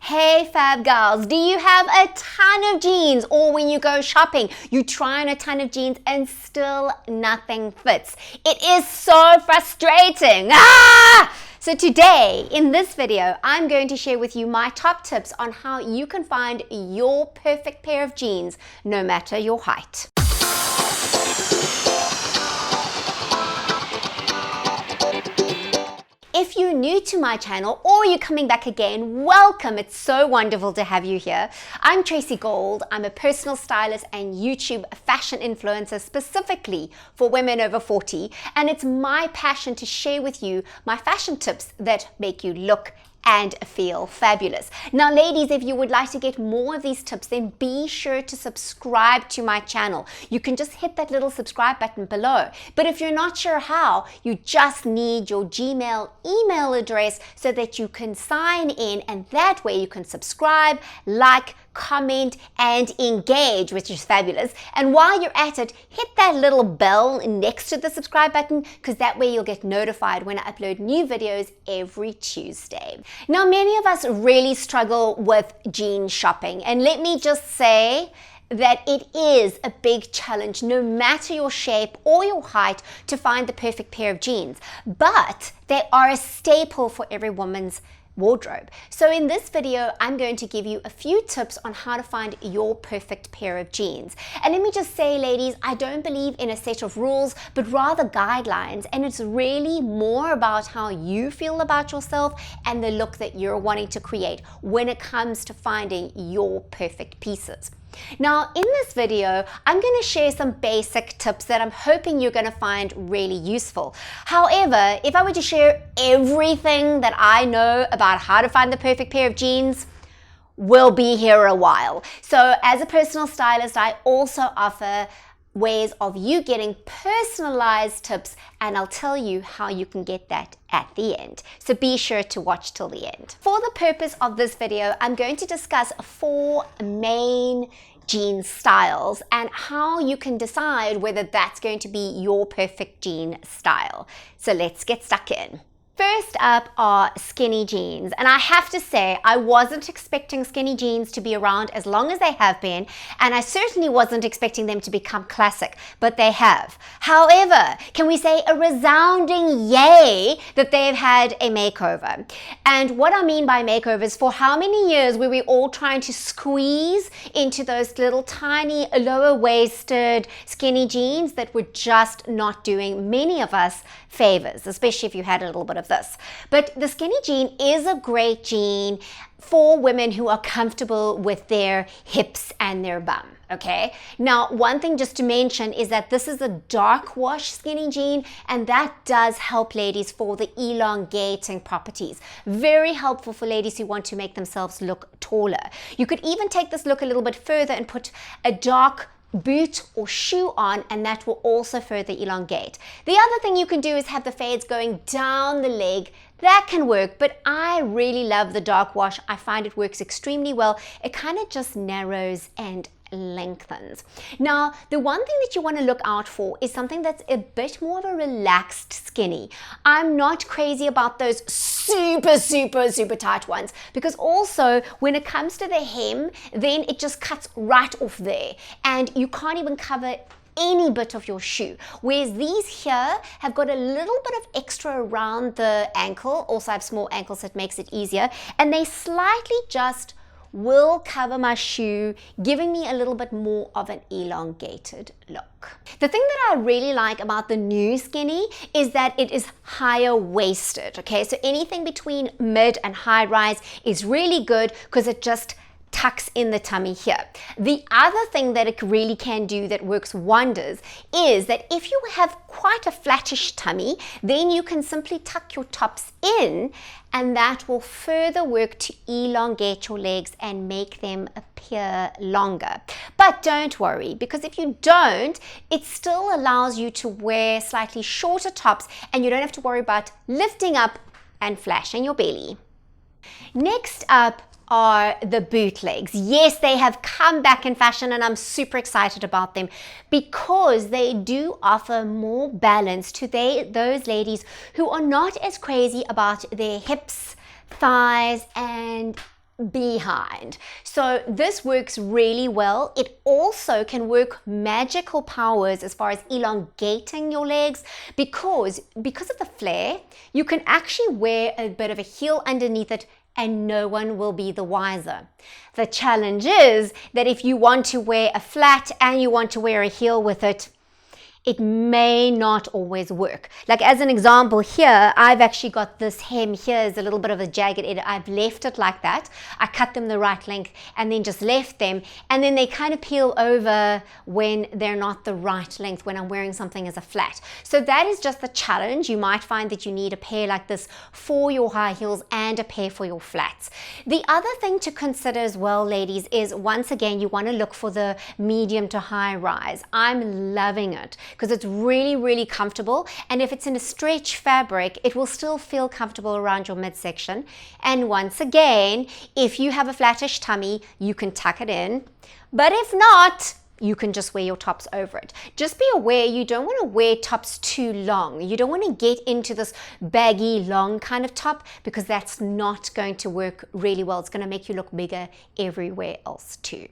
Hey fab girls, do you have a ton of jeans, or when you go shopping you try on a ton of jeans and still nothing fits? It is so frustrating. So today in this video I'm going to share with you my top tips on how you can find your perfect pair of jeans no matter your height. If you're new to my channel or you're coming back again, welcome. It's so wonderful to have you here. I'm Tracy Gold. I'm a personal stylist and YouTube fashion influencer specifically for women over 40. And it's my passion to share with you my fashion tips that make you look and feel fabulous. Now ladies, if you would like to get more of these tips, then be sure to subscribe to my channel. You can just hit that little subscribe button below. But if you're not sure how, you just need your Gmail email address so that you can sign in, and that way you can subscribe, like, comment and engage, which is fabulous. And while you're at it, hit that little bell next to the subscribe button, because that way you'll get notified when I upload new videos every Tuesday. Now, many of us really struggle with jean shopping, and let me just say that it is a big challenge no matter your shape or your height to find the perfect pair of jeans, but they are a staple for every woman's wardrobe. So in this video, I'm going to give you a few tips on how to find your perfect pair of jeans. And let me just say, ladies, I don't believe in a set of rules, but rather guidelines. And it's really more about how you feel about yourself and the look that you're wanting to create when it comes to finding your perfect pieces. Now, in this video, I'm going to share some basic tips that I'm hoping you're going to find really useful. However, if I were to share everything that I know about how to find the perfect pair of jeans, we'll be here a while. So as a personal stylist, I also offer ways of you getting personalized tips, and I'll tell you how you can get that at the end. So be sure to watch till the end. For the purpose of this video, I'm going to discuss 4 main jean styles and how you can decide whether that's going to be your perfect jean style. So let's get stuck in. First up are skinny jeans, and I have to say I wasn't expecting skinny jeans to be around as long as they have been, and I certainly wasn't expecting them to become classic, but they have. However, can we say a resounding yay that they've had a makeover? And what I mean by makeovers, for how many years were we all trying to squeeze into those little tiny lower waisted skinny jeans that were just not doing many of us favors, especially if you had a little bit of this. But the skinny jean is a great jean for women who are comfortable with their hips and their bum. Okay, now one thing just to mention is that this is a dark wash skinny jean, and that does help ladies for the elongating properties. Very helpful for ladies who want to make themselves look taller. You could even take this look a little bit further and put a dark boot or shoe on, and that will also further elongate. The other thing you can do is have the fades going down the leg. That can work, but I really love the dark wash. I find it works extremely well. It kind of just narrows and lengthens. Now, the one thing that you want to look out for is something that's a bit more of a relaxed skinny. I'm not crazy about those super tight ones, because also when it comes to the hem, then it just cuts right off there and you can't even cover any bit of your shoe. Whereas these here have got a little bit of extra around the ankle. Also I have small ankles, that makes it easier, and they slightly just will cover my shoe, giving me a little bit more of an elongated look. The thing that I really like about the new skinny is that it is higher waisted. Okay, so anything between mid and high rise is really good because it just tucks in the tummy here. The other thing that it really can do that works wonders is that if you have quite a flattish tummy, then you can simply tuck your tops in, and that will further work to elongate your legs and make them appear longer. But don't worry, because if you don't, it still allows you to wear slightly shorter tops, and you don't have to worry about lifting up and flashing your belly. Next up are the bootlegs. Yes, they have come back in fashion, and I'm super excited about them because they do offer more balance to those ladies who are not as crazy about their hips, thighs, and behind. So this works really well. It also can work magical powers as far as elongating your legs because of the flare, you can actually wear a bit of a heel underneath it and no one will be the wiser. The challenge is that if you want to wear a flat and you want to wear a heel with it, it may not always work. Like as an example here, I've actually got this hem here is a little bit of a jagged edge. I've left it like that. I cut them the right length and then just left them. And then they kind of peel over when they're not the right length when I'm wearing something as a flat. So that is just the challenge. You might find that you need a pair like this for your high heels and a pair for your flats. The other thing to consider as well, ladies, is once again, you want to look for the medium to high rise. I'm loving it because it's really, really comfortable. And if it's in a stretch fabric, it will still feel comfortable around your midsection. And once again, if you have a flattish tummy, you can tuck it in. But if not, you can just wear your tops over it. Just be aware you don't want to wear tops too long. You don't want to get into this baggy, long kind of top because that's not going to work really well. It's going to make you look bigger everywhere else too.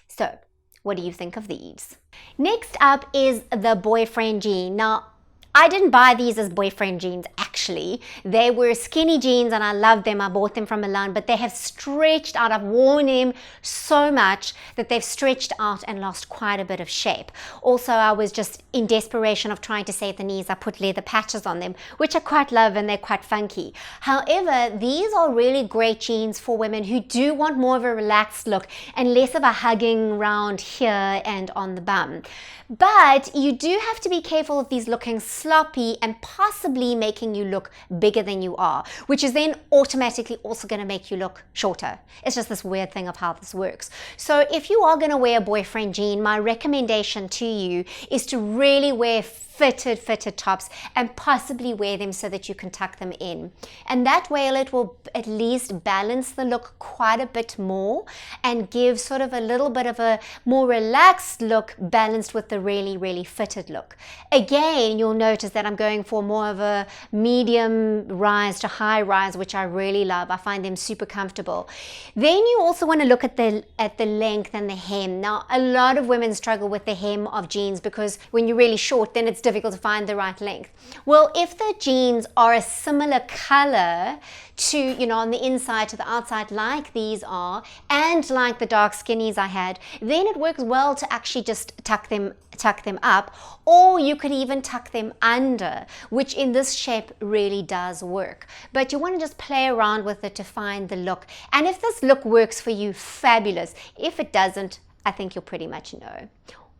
So, what do you think of these? Next up is the boyfriend jean. Now, I didn't buy these as boyfriend jeans actually. They were skinny jeans and I love them. I bought them from Milan, but they have stretched out. I've worn them so much that they've stretched out and lost quite a bit of shape. Also, I was just in desperation of trying to save the knees. I put leather patches on them, which I quite love and they're quite funky. However, these are really great jeans for women who do want more of a relaxed look and less of a hugging round here and on the bum. But you do have to be careful of these looking sloppy and possibly making you look bigger than you are, which is then automatically also going to make you look shorter. It's just this weird thing of how this works. So if you are going to wear a boyfriend jean, my recommendation to you is to really wear fitted tops and possibly wear them so that you can tuck them in. And that way it will at least balance the look quite a bit more and give sort of a little bit of a more relaxed look balanced with the really, really fitted look. Again, you'll notice that I'm going for more of a medium rise to high rise, which I really love. I find them super comfortable. Then you also want to look at the length and the hem. Now, a lot of women struggle with the hem of jeans because when you're really short, then it's difficult to find the right length. Well, if the jeans are a similar color to, you know, on the inside to the outside like these are, and like the dark skinnies I had, then it works well to actually just tuck them up, or you could even tuck them under, which in this shape really does work. But you want to just play around with it to find the look. And if this look works for you, fabulous. If it doesn't, I think you'll pretty much know.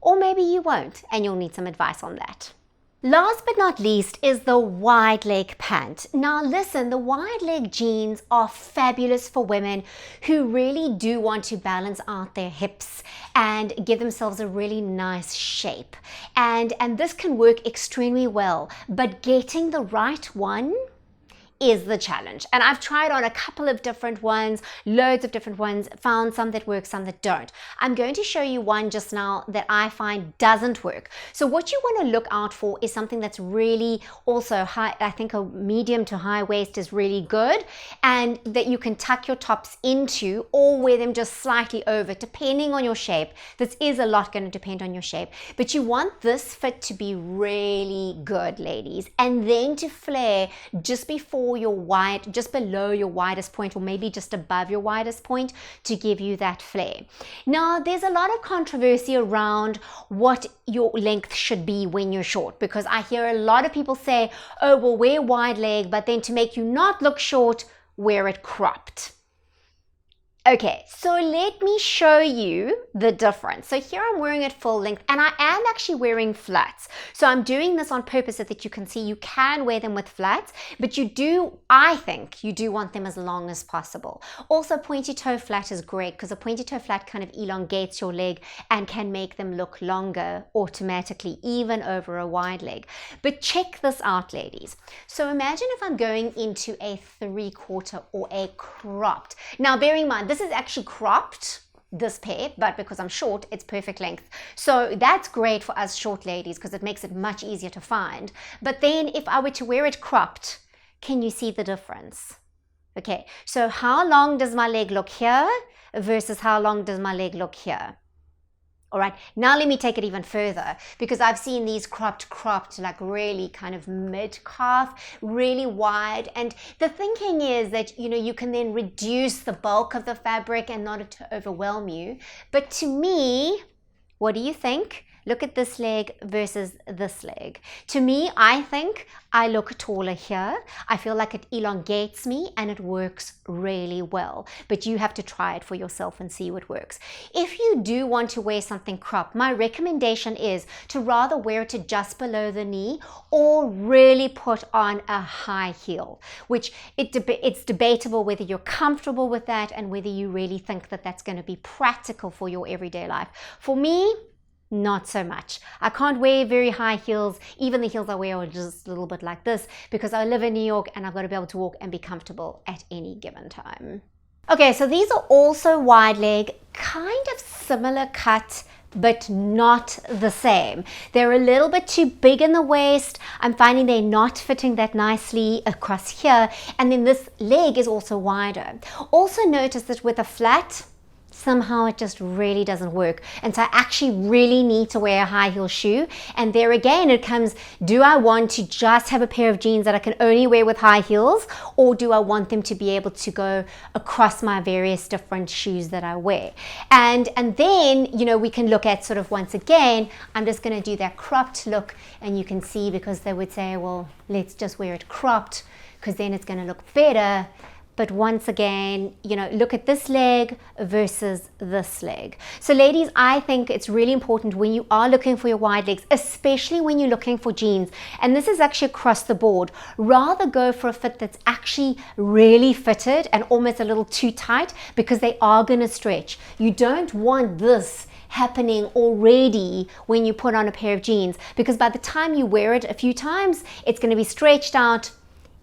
Or maybe you won't, and you'll need some advice on that. Last but not least is the wide leg pant. Now listen, the wide leg jeans are fabulous for women who really do want to balance out their hips and give themselves a really nice shape. And this can work extremely well, but getting the right one is the challenge. And I've tried on a couple of different ones, loads of different ones, found some that work, some that don't. I'm going to show you one just now that I find doesn't work. So what you want to look out for is something that's really also high. I think a medium to high waist is really good, and that you can tuck your tops into or wear them just slightly over, depending on your shape. This is a lot going to depend on your shape, but you want this fit to be really good, ladies, and then to flare just before just below your widest point, or maybe just above your widest point, to give you that flare. Now, there's a lot of controversy around what your length should be when you're short, because I hear a lot of people say, oh, well, wear wide leg, but then to make you not look short, wear it cropped. Okay, so let me show you the difference. So here I'm wearing it full length, and I am actually wearing flats. So I'm doing this on purpose so that you can see you can wear them with flats, but I think you do want them as long as possible. Also, pointy toe flat is great because a pointy toe flat kind of elongates your leg and can make them look longer automatically, even over a wide leg. But check this out, ladies. So imagine if I'm going into a 3/4 or a cropped. Now, bearing in mind, this is actually cropped, this pair, but because I'm short, it's perfect length. So that's great for us short ladies because it makes it much easier to find. But then if I were to wear it cropped, can you see the difference? Okay, so how long does my leg look here versus how long does my leg look here? All right, now let me take it even further, because I've seen these cropped, like really kind of mid-calf, really wide. And the thinking is that, you can then reduce the bulk of the fabric and not to overwhelm you. But to me, what do you think? Look at this leg versus this leg. To me, I think I look taller here. I feel like it elongates me and it works really well. But you have to try it for yourself and see what works. If you do want to wear something cropped, my recommendation is to rather wear it to just below the knee or really put on a high heel, which it's debatable whether you're comfortable with that and whether you really think that that's going to be practical for your everyday life. For me, not so much. I can't wear very high heels. Even the heels I wear are just a little bit like this because I live in New York and I've got to be able to walk and be comfortable at any given time. Okay, so these are also wide leg, kind of similar cut, but not the same. They're a little bit too big in the waist. I'm finding they're not fitting that nicely across here. And then this leg is also wider. Also notice that with a flat, somehow it just really doesn't work. And so I actually really need to wear a high heel shoe. And there again, it comes, do I want to just have a pair of jeans that I can only wear with high heels? Or do I want them to be able to go across my various different shoes that I wear? And then, we can look at sort of, once again, I'm just going to do that cropped look. And you can see, because they would say, well, let's just wear it cropped because then it's going to look better. But once again, look at this leg versus this leg. So ladies, I think it's really important when you are looking for your wide legs, especially when you're looking for jeans, and this is actually across the board, rather go for a fit that's actually really fitted and almost a little too tight, because they are going to stretch. You don't want this happening already when you put on a pair of jeans, because by the time you wear it a few times, it's going to be stretched out.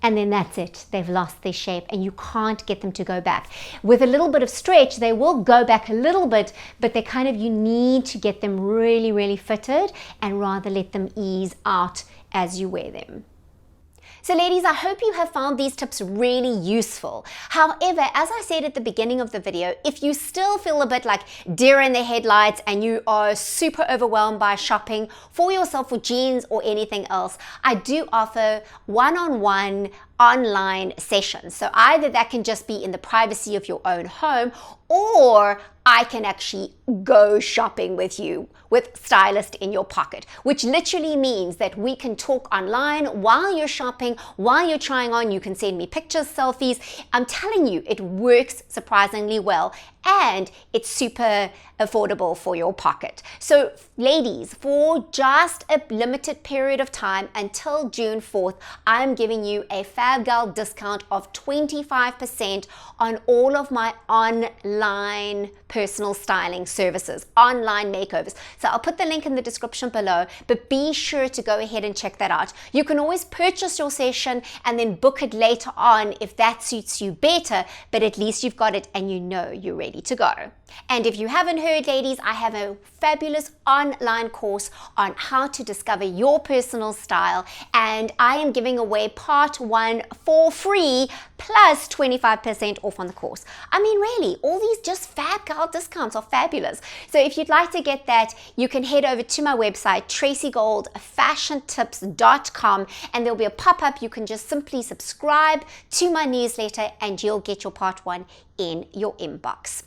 And then that's it. They've lost their shape and you can't get them to go back. With a little bit of stretch, they will go back a little bit, but you need to get them really, really fitted and rather let them ease out as you wear them. So ladies, I hope you have found these tips really useful. However, as I said at the beginning of the video, if you still feel a bit like deer in the headlights and you are super overwhelmed by shopping for yourself for jeans or anything else, I do offer one-on-one online sessions. So either that can just be in the privacy of your own home, or I can actually go shopping with you with stylist in your pocket, which literally means that we can talk online while you're shopping, while you're trying on. You can send me pictures, selfies. I'm telling you, it works surprisingly well and it's super affordable for your pocket. So ladies, for just a limited period of time until June 4th, I'm giving you a FabGal discount of 25% on all of my online personal styling services, online makeovers. So I'll put the link in the description below, but be sure to go ahead and check that out. You can always purchase your session and then book it later on if that suits you better, but at least you've got it and you're ready to go. And if you haven't heard, ladies, I have a fabulous online course on how to discover your personal style, and I am giving away part 1 for free plus 25% off on the course. I mean, really, all these just FabGal discounts are fabulous. So if you'd like to get that, you can head over to my website, tracygoldfashiontips.com, and there'll be a pop-up. You can just simply subscribe to my newsletter and you'll get your part 1 in your inbox.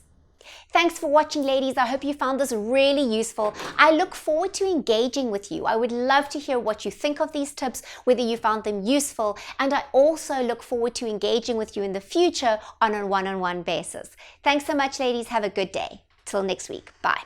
Thanks for watching, ladies. I hope you found this really useful. I look forward to engaging with you. I would love to hear what you think of these tips, whether you found them useful, and I also look forward to engaging with you in the future on a one-on-one basis. Thanks so much, ladies. Have a good day. Till next week. Bye.